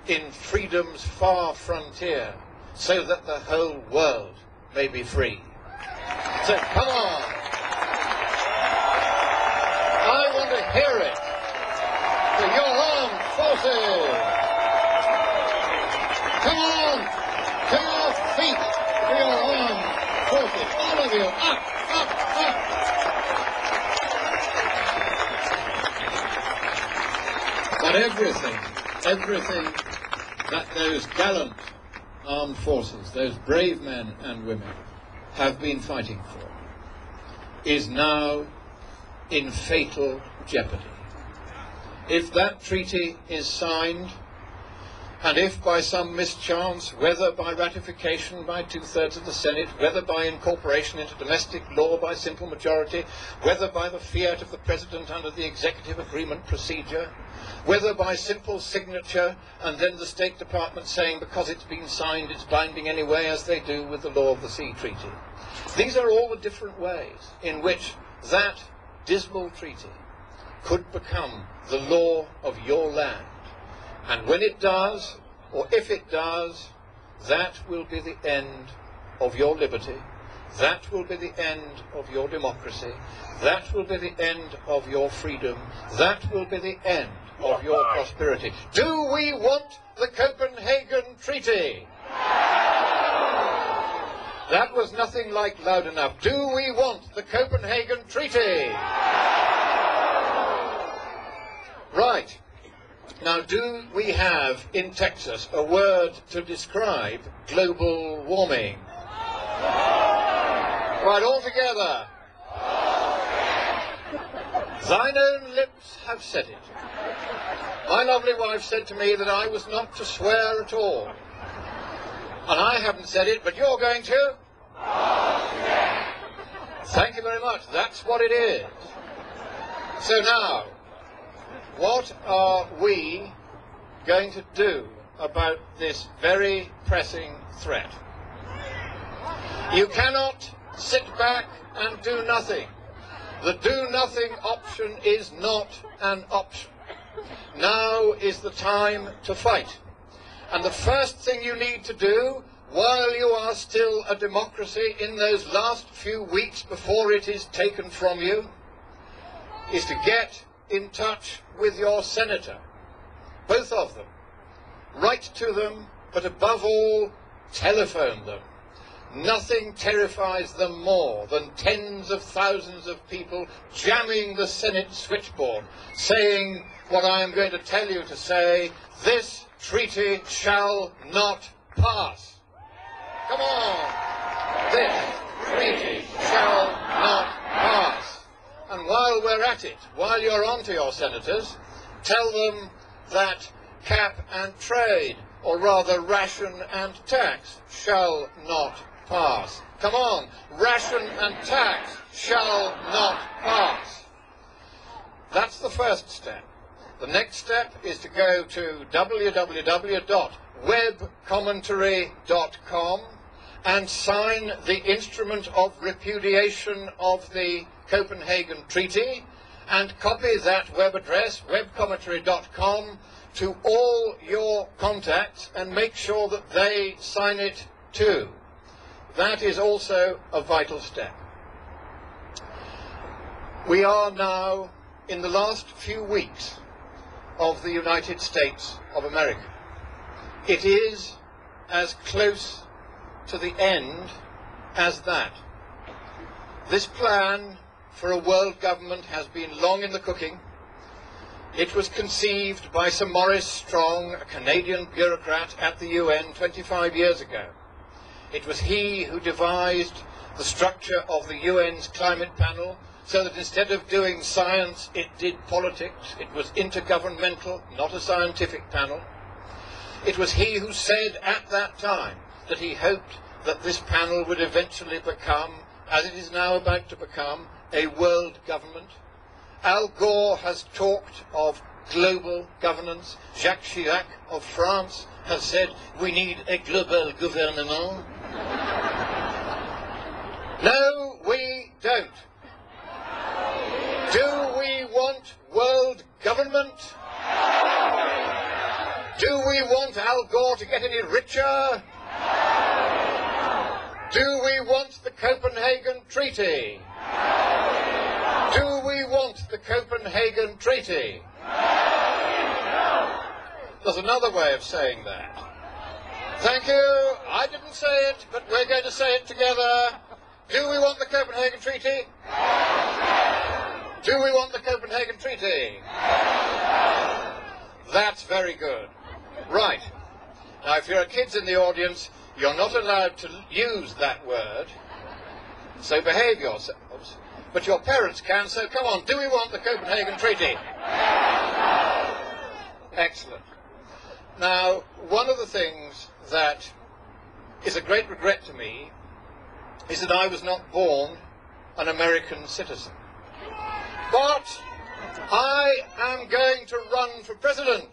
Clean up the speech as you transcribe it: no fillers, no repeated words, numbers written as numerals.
in freedom's far frontier, so that the whole world may be free. So come on. I want to hear it for your armed forces. Come on, to your feet for your armed forces. All of you, up, up, up. But everything that those gallant armed forces, those brave men and women have been fighting for, is now in fatal jeopardy. If that treaty is signed, and if by some mischance, whether by ratification by 2/3 of the Senate, whether by incorporation into domestic law by simple majority, whether by the fiat of the President under the executive agreement procedure, whether by simple signature and then the State Department saying because it's been signed it's binding anyway, as they do with the Law of the Sea Treaty. These are all the different ways in which that dismal treaty could become the law of your land. And when it does, or if it does, that will be the end of your liberty. That will be the end of your democracy. That will be the end of your freedom. That will be the end of your prosperity. Do we want the Copenhagen Treaty? That was nothing like loud enough. Do we want the Copenhagen Treaty? Right. Now, do we have in Texas a word to describe global warming? Right, all together. Thine own lips have said it. My lovely wife said to me that I was not to swear at all. And I haven't said it, but you're going to? Thank you very much. That's what it is. So now, what are we going to do about this very pressing threat? You cannot sit back and do nothing. The do-nothing option is not an option. Now is the time to fight. And the first thing you need to do, while you are still a democracy in those last few weeks before it is taken from you, is to get in touch with your senator, both of them. Write to them, but above all, telephone them. Nothing terrifies them more than tens of thousands of people jamming the Senate switchboard, saying what I am going to tell you to say: this treaty shall not pass. Come on! This treaty shall not pass. And while we're at it, while you're on to your senators, tell them that cap and trade, or rather ration and tax, shall not pass. Come on, ration and tax shall not pass. That's the first step. The next step is to go to www.webcommentary.com and sign the instrument of repudiation of the Copenhagen Treaty, and copy that web address, webcommentary.com, to all your contacts and make sure that they sign it too. That is also a vital step. We are now in the last few weeks of the United States of America. It is as close to the end as that. This plan for a world government has been long in the cooking. It was conceived by Sir Maurice Strong, a Canadian bureaucrat at the UN 25 years ago. It was he who devised the structure of the UN's climate panel, so that instead of doing science, it did politics. It was intergovernmental, not a scientific panel. It was he who said at that time that he hoped that this panel would eventually become, as it is now about to become, a world government. Al Gore has talked of global governance. Jacques Chirac of France has said we need a global gouvernement. No, we don't. Do we want world government? Do we want Al Gore to get any richer? Do we want the Copenhagen Treaty? Do we want the Copenhagen Treaty? There's another way of saying that. Thank you. I didn't say it, but we're going to say it together. Do we want the Copenhagen Treaty? Do we want the Copenhagen Treaty? That's very good. Right. Now, if you're kids in the audience, you're not allowed to use that word, so behave yourselves. But your parents can, so come on, do we want the Copenhagen Treaty? Excellent. Now, one of the things that is a great regret to me is that I was not born an American citizen. But I am going to run for president.